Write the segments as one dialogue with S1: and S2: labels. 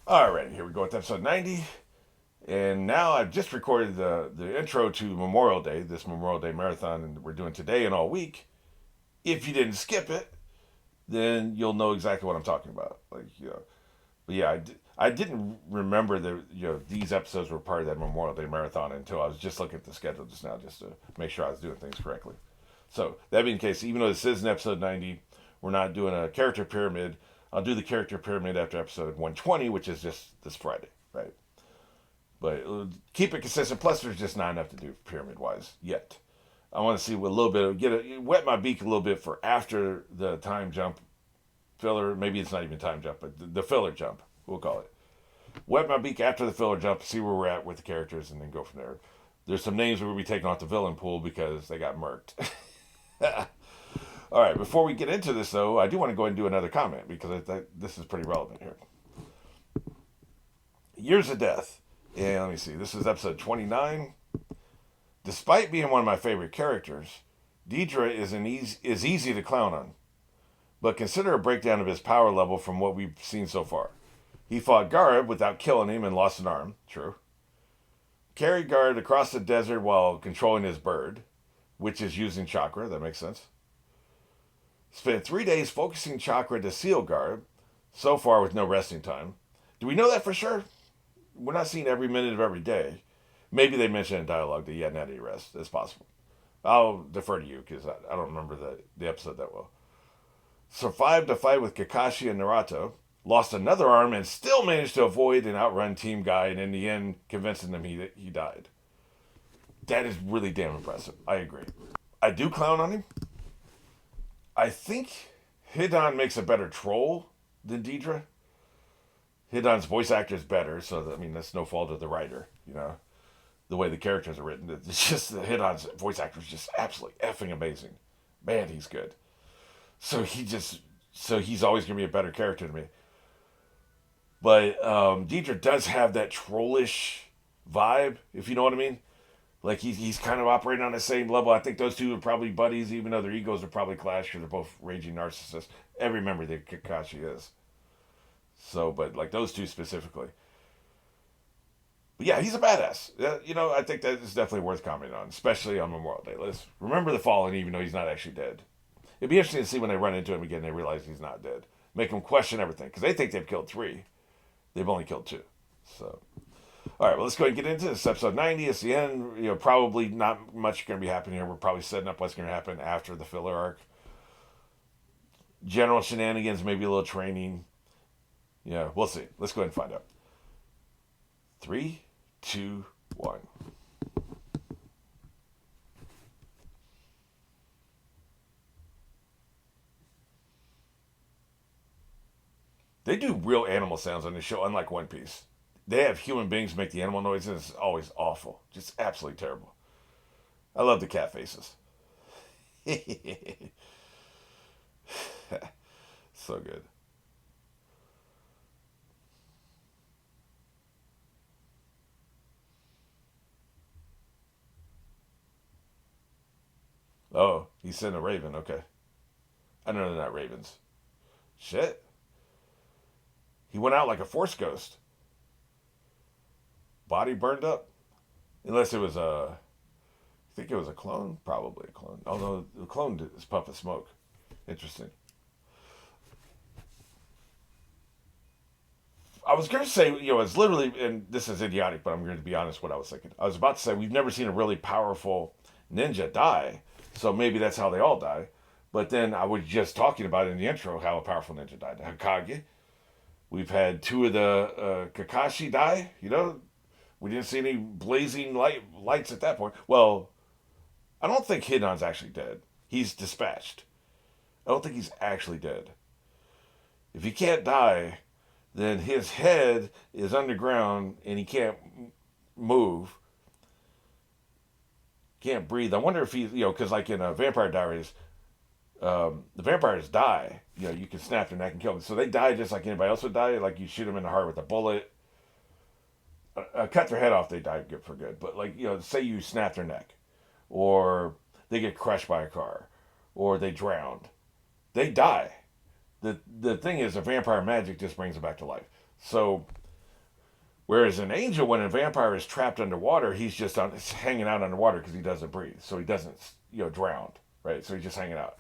S1: Alrighty, here we go with episode 90. And now I've just recorded the intro to Memorial Day, this Memorial Day marathon, and we're doing today and all week. If you didn't skip it, then you'll know exactly what I'm talking about. But yeah, I didn't remember that these episodes were part of that Memorial Day marathon until I was just looking at the schedule just now, just to make sure I was doing things correctly. So that being the case, even though this is an episode 90, we're not doing a character pyramid. I'll do the character pyramid after episode 120, which is just this Friday, right? But keep it consistent. Plus, there's just not enough to do pyramid wise yet. I want to see what a little bit wet my beak a little bit for after the time jump filler. Maybe it's not even time jump, but the filler jump, we'll call it. Wet my beak after the filler jump, see where we're at with the characters, and then go from there. There's some names we'll be taking off the villain pool because they got murked. All right, before we get into this, though, I do want to go ahead and do another comment because this is pretty relevant here. Years of Death. Yeah, let me see. This is episode 29. Despite being one of my favorite characters, Deidre is easy to clown on. But consider a breakdown of his power level from what we've seen so far. He fought Garib without killing him and lost an arm. True. Carried Garib across the desert while controlling his bird, which is using chakra. That makes sense. Spent 3 days focusing chakra to seal Garib, so far with no resting time. Do we know that for sure? We're not seeing every minute of every day. Maybe they mentioned in dialogue that he hadn't had any rest. It's possible. I'll defer to you because I don't remember the episode that well. Survived a fight with Kakashi and Naruto. Lost another arm and still managed to avoid and outrun Team Guy, and in the end convincing them he died. That is really damn impressive. I agree. I do clown on him. I think Hidan makes a better troll than Deidre. Hidan's voice actor is better, so that's no fault of the writer, the way the characters are written. It's just that Hidan's voice actor is just absolutely effing amazing. Man, he's good. So he's always gonna be a better character to me. But Deidre does have that trollish vibe, if you know what I mean. Like he's kind of operating on the same level. I think those two are probably buddies, even though their egos are probably clash because they're both raging narcissists. Every member that Kakashi is. So, but like those two specifically. But yeah, he's a badass. I think that is definitely worth commenting on, especially on Memorial Day. Let's remember the fallen, even though he's not actually dead. It'd be interesting to see when they run into him again, they realize he's not dead. Make them question everything because they think they've killed 3. They've only killed 2. So, all right, well, let's go ahead and get into this. Episode 90. It's the end. Probably not much going to be happening here. We're probably setting up what's going to happen after the filler arc. General shenanigans, maybe a little training. Yeah, we'll see. Let's go ahead and find out. 3, 2, 1. They do real animal sounds on this show, unlike One Piece. They have human beings make the animal noises. It's always awful. Just absolutely terrible. I love the cat faces. So good. Oh, he's sent a raven. Okay. I know they're not ravens. Shit. He went out like a force ghost. Body burned up. Unless it was I think it was a clone. Probably a clone. Oh no, the clone is puff of smoke. Interesting. I was going to say, it's literally, and this is idiotic, but I'm going to be honest what I was thinking. I was about to say, we've never seen a really powerful ninja die, so maybe that's how they all die. But then I was just talking about in the intro how a powerful ninja died. Hokage. We've had 2 of the Kakashi die. We didn't see any blazing lights at that point. Well, I don't think Hidan's actually dead. He's dispatched. I don't think he's actually dead. If he can't die, then his head is underground and he can't move, can't breathe. I wonder if he's, because like in Vampire Diaries, the vampires die. You can snap their neck and kill them. So they die just like anybody else would die. Like you shoot them in the heart with a bullet, cut their head off, they die good for good. But like say you snap their neck, or they get crushed by a car, or they drowned, they die. The thing is, the vampire magic just brings them back to life. So Whereas an angel, when a vampire is trapped underwater, he's just hanging out underwater because he doesn't breathe, so he doesn't drown, right? So he's just hanging out.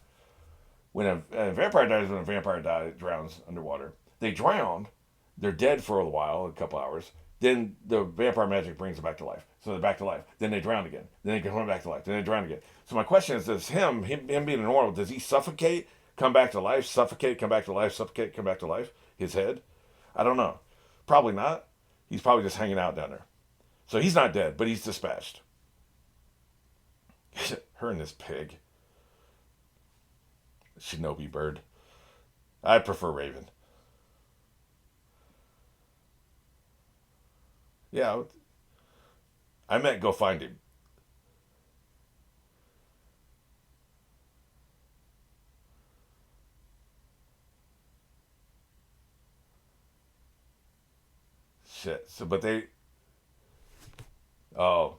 S1: When a vampire dies, when a vampire drowns underwater, they drown. They're dead for a while, a couple hours. Then the vampire magic brings them back to life. So they're back to life. Then they drown again. Then they come back to life. Then they drown again. So my question is, does him being normal, does he suffocate, come back to life, suffocate, come back to life, suffocate, come back to life? His head? I don't know. Probably not. He's probably just hanging out down there. So he's not dead, but he's dispatched. Her and this pig. Shinobi bird. I prefer Raven. Yeah, I meant go find him. Shit. So, but they. Oh,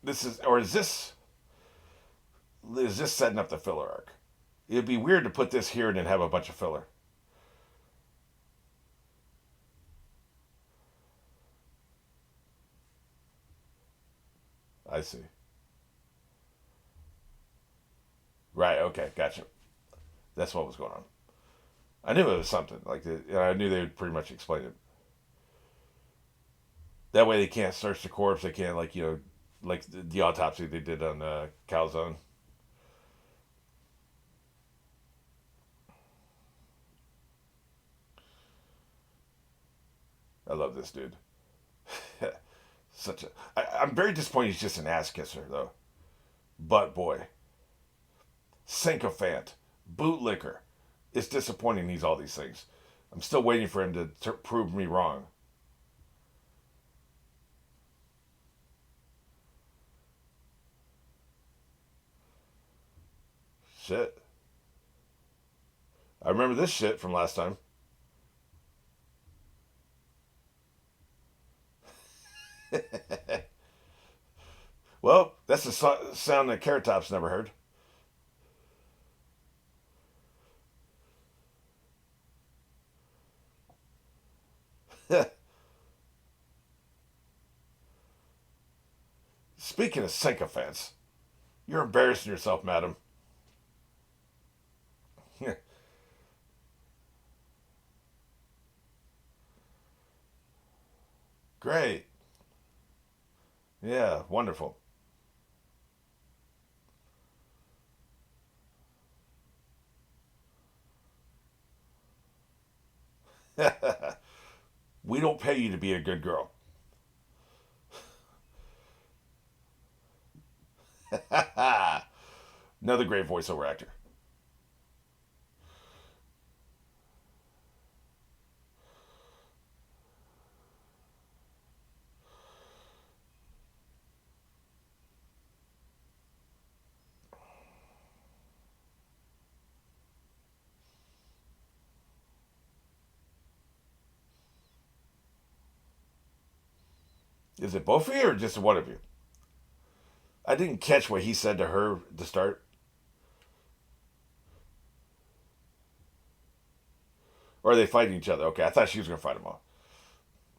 S1: this is, or is this? Is this setting up the filler arc? It'd be weird to put this here and then have a bunch of filler. I see. Right. Okay. Gotcha. That's what was going on. I knew it was something like that. I knew they would pretty much explain it. That way they can't search the corpse. They can't like the autopsy they did on Calzone. I love this dude. Such a. I'm very disappointed he's just an ass kisser though. But boy, sycophant, bootlicker. It's disappointing he's all these things. I'm still waiting for him to prove me wrong. Shit. I remember this shit from last time. Well, that's the sound that Carrot Top's never heard. Speaking of sycophants, you're embarrassing yourself, madam. Great. Yeah, wonderful. We don't pay you to be a good girl. Another great voiceover actor. Is it both of you or just one of you? I didn't catch what he said to her to start. Or are they fighting each other? Okay, I thought she was going to fight him off.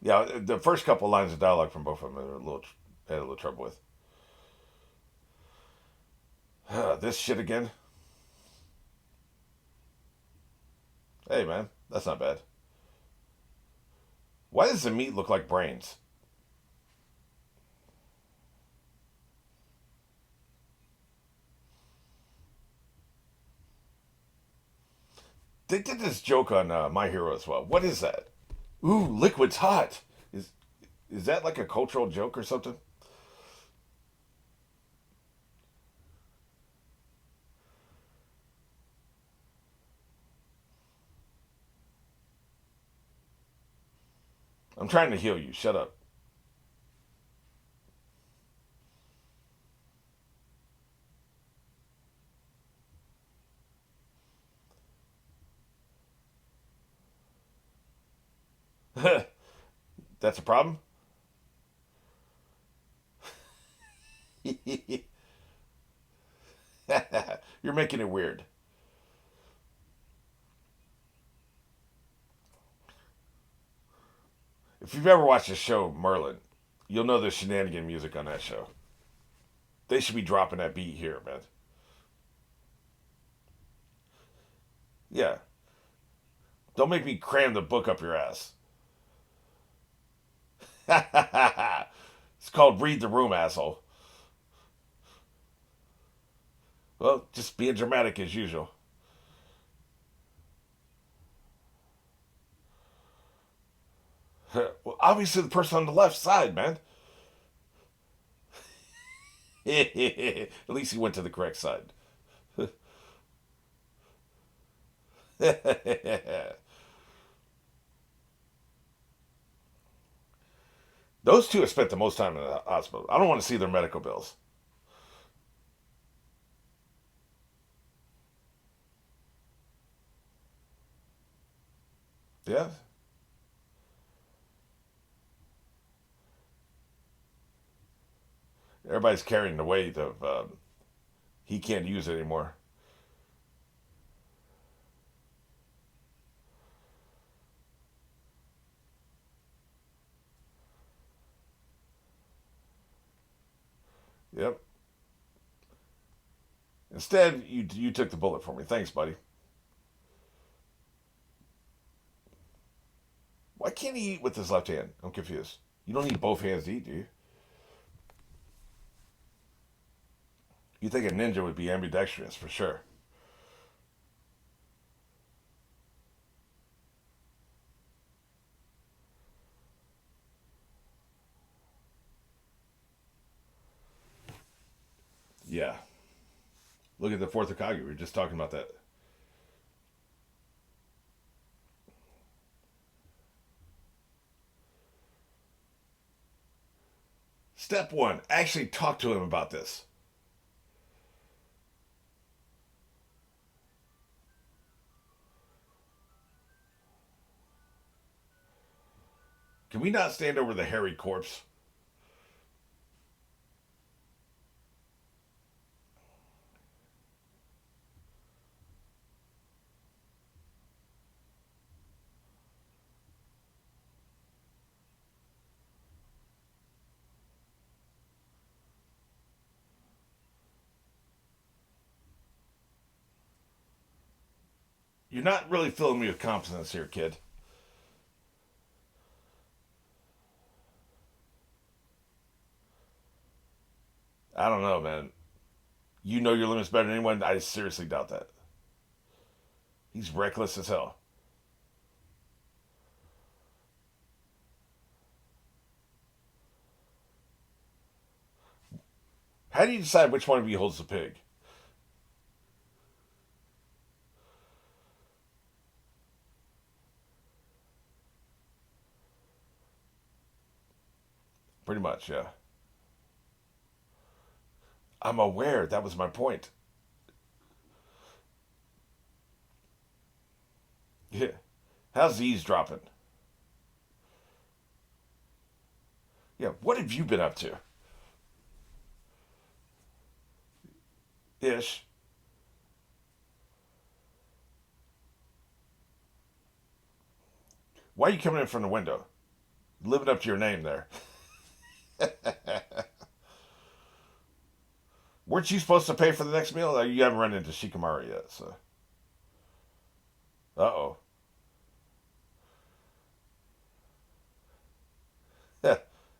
S1: Yeah, the first couple lines of dialogue from both of them I had a little trouble with. This shit again? Hey, man, that's not bad. Why does the meat look like brains? They did this joke on My Hero as well. What is that? Ooh, liquid's hot. Is is that like a cultural joke or something? I'm trying to heal you. Shut up. That's a problem. You're making it weird. If you've ever watched the show Merlin, you'll know the shenanigan music on that show. They should be dropping that beat here, man. Yeah. Don't make me cram the book up your ass. It's called Read the Room, asshole. Well, just being dramatic as usual. Well, obviously the person on the left side, man. At least he went to the correct side. Those two have spent the most time in the hospital. I don't want to see their medical bills. Yeah. Everybody's carrying the weight of he can't use it anymore. Yep. Instead, you took the bullet for me. Thanks, buddy. Why can't he eat with his left hand? I'm confused. You don't need both hands to eat, do you? You think a ninja would be ambidextrous for sure. Yeah. Look at the fourth Hokage. We were just talking about that. Step one: actually talk to him about this. Can we not stand over the hairy corpse? You're not really filling me with confidence here, kid. I don't know, man. You know your limits better than anyone. I seriously doubt that. He's reckless as hell. How do you decide which one of you holds the pig? Pretty much, yeah. I'm aware. That was my point. Yeah. How's these dropping? Yeah. What have you been up to? Ish. Why are you coming in from the window? Living up to your name there. Weren't you supposed to pay for the next meal? You haven't run into Shikamaru yet, so. Uh oh.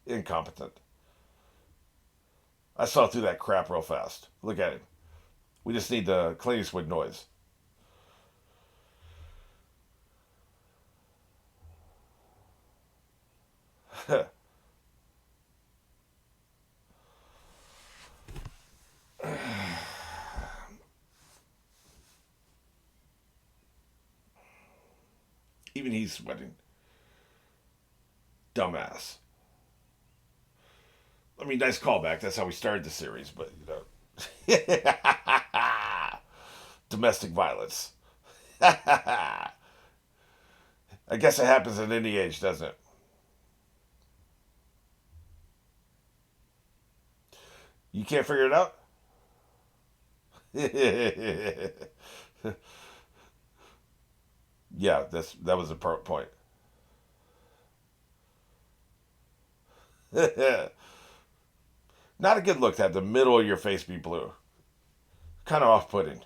S1: Incompetent. I saw through that crap real fast. Look at him. We just need the Cladius with noise. Even he's sweating. Dumbass. I mean, nice callback. That's how we started the series, but you know. Domestic violence. I guess it happens at any age, doesn't it? You can't figure it out? Yeah, that was the point. Not a good look to have the middle of your face be blue. Kind of off-putting.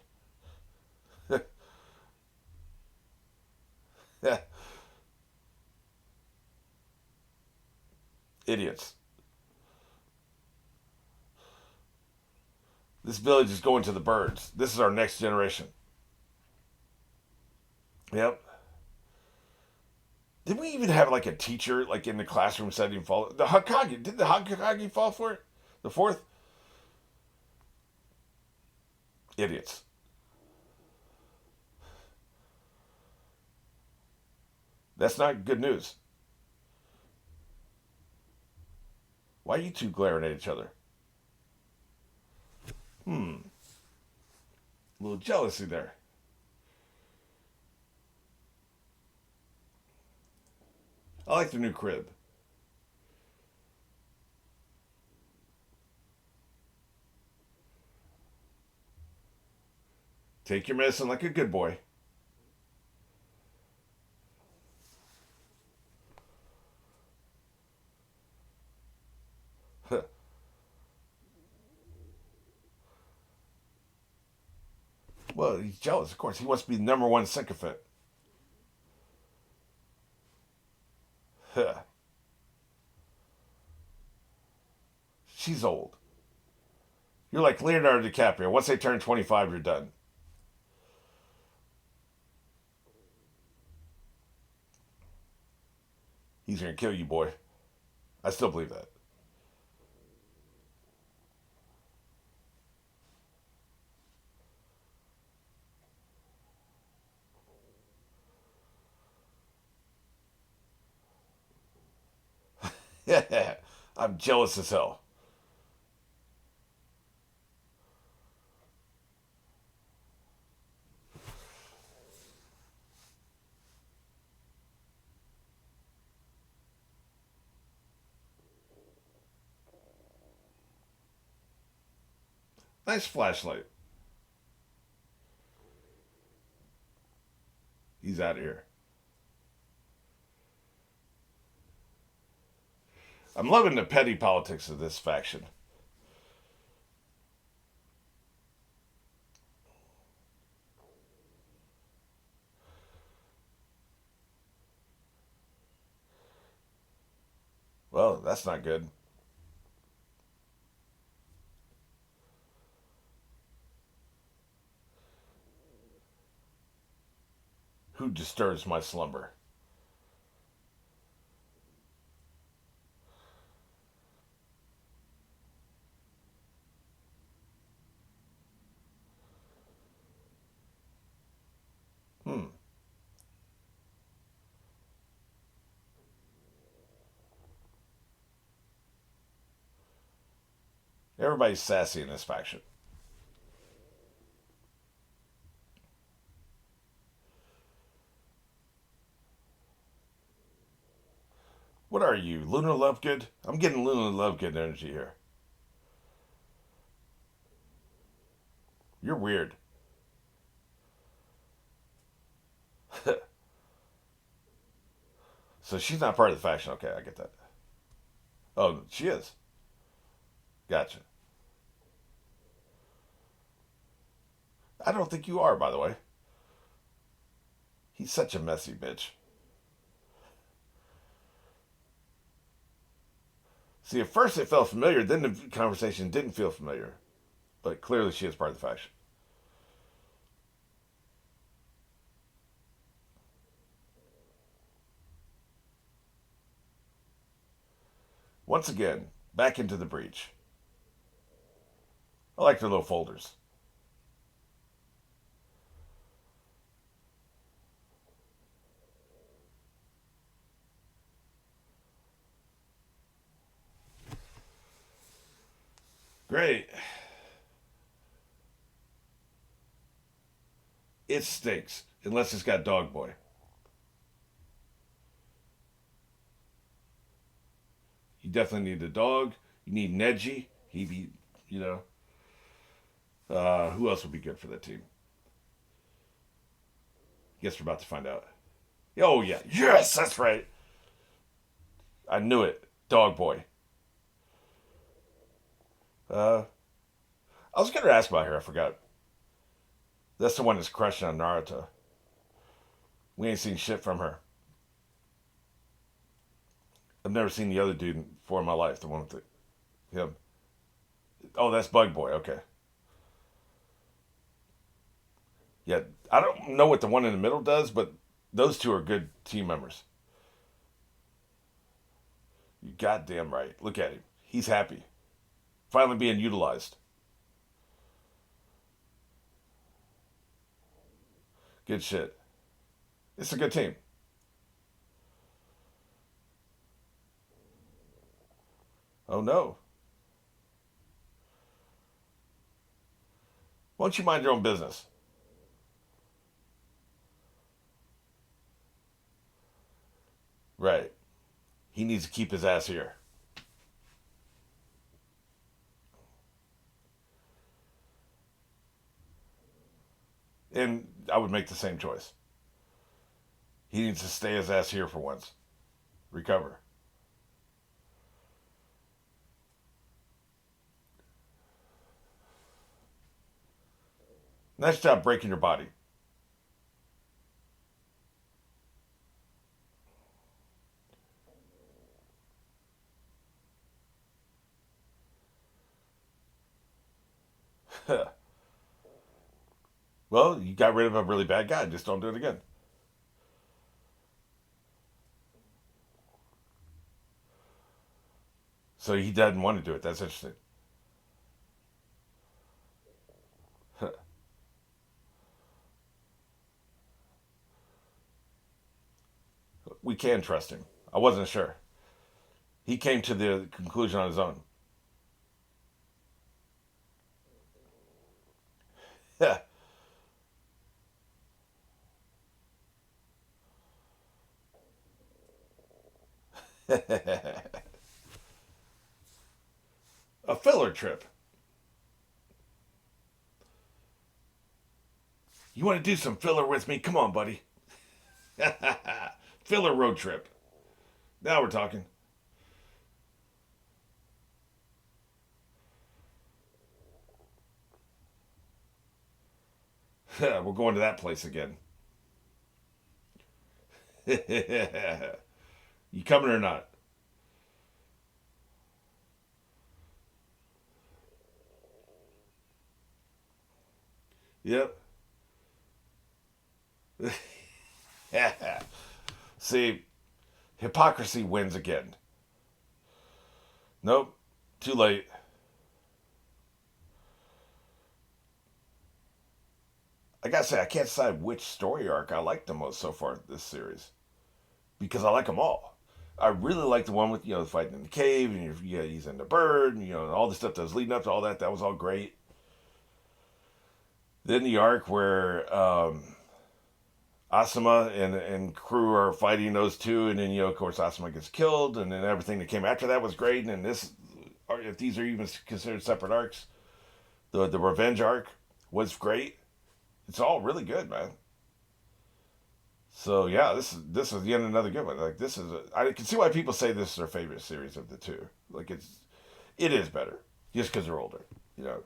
S1: Idiots. This village is going to the birds. This is our next generation. Yep. Did we even have like a teacher like in the classroom setting fall? The Hokage. Did the Hokage fall for it? The fourth? Idiots. That's not good news. Why are you two glaring at each other? A little jealousy there. I like the new crib. Take your medicine like a good boy. Well, he's jealous, of course. He wants to be the number one sycophant. She's old. You're like Leonardo DiCaprio. Once they turn 25, you're done. He's going to kill you, boy. I still believe that. I'm jealous as hell. Nice flashlight. He's out of here. I'm loving the petty politics of this faction. Well, that's not good. Who disturbs my slumber? Hmm. Everybody's sassy in this faction. What are you, Luna Lovegood? I'm getting Luna Lovegood energy here. You're weird. So she's not part of the faction. Okay, I get that. Oh, she is. Gotcha. I don't think you are, by the way. He's such a messy bitch. See, at first it felt familiar, then the conversation didn't feel familiar. But clearly she is part of the faction. Once again, back into the breach. I like their little folders. Great. It stinks, unless it's got Dog Boy. You definitely need a dog. You need Neji. He'd be, you know. Who else would be good for that team? Guess we're about to find out. Oh, yeah. Yes, that's right. I knew it. Dog Boy. Uh, I was going to ask about her. I forgot. That's the one that's crushing on Naruto. We ain't seen shit from her. I've never seen the other dude before in my life. The one with him. Oh, that's Bug Boy. Okay. Yeah, I don't know what the one in the middle does, but those two are good team members. You goddamn right. Look at him. He's happy. Finally being utilized. Good shit. It's a good team. Oh no. Why don't you mind your own business? Right. He needs to keep his ass here. And I would make the same choice. He needs to stay his ass here for once. Recover. Nice job breaking your body. Well, you got rid of a really bad guy. Just don't do it again. So he doesn't want to do it. That's interesting. We can trust him. I wasn't sure. He came to the conclusion on his own. A filler trip. You want to do some filler with me? Come on, buddy. Filler road trip. Now we're talking. We're going to that place again. You coming or not? Yep. See, hypocrisy wins again. Nope. Too late. I gotta say, I can't decide which story arc I like the most so far this series because I like them all. I really like the one with fighting in the cave and yeah, he's in the bird and and all the stuff that was leading up to all that. That was all great. Then the arc where Asuma and crew are fighting those two, and then of course Asuma gets killed, and then everything that came after that was great. And then this, if these are even considered separate arcs, the revenge arc was great. It's all really good, man. So yeah, this is yet another good one. Like I can see why people say this is their favorite series of the two. Like it is better just because they're older. I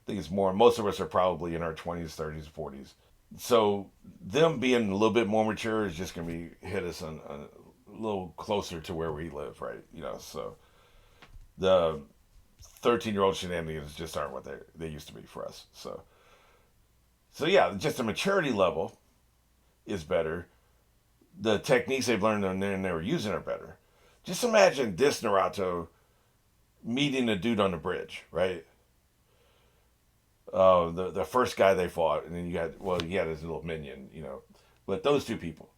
S1: think it's more. Most of us are probably in our 20s, 30s, 40s. So them being a little bit more mature is just going to be hit us on a little closer to where we live, right? So the 13-year-old shenanigans just aren't what they used to be for us. So yeah, just the maturity level is better. The techniques they've learned and they were using are better. Just imagine this Naruto meeting a dude on the bridge, right? The first guy they fought, and then he had his little minion. But those two people,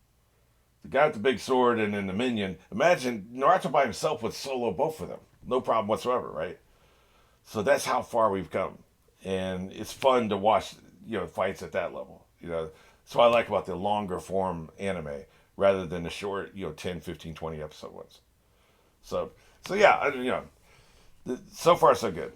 S1: the guy with the big sword and then the minion. Imagine Naruto by himself would solo both of them, no problem whatsoever, right? So that's how far we've come, and it's fun to watch fights at that level. That's what I like about the longer form anime rather than the short 10, 15, 20 episode ones. So yeah, so far so good.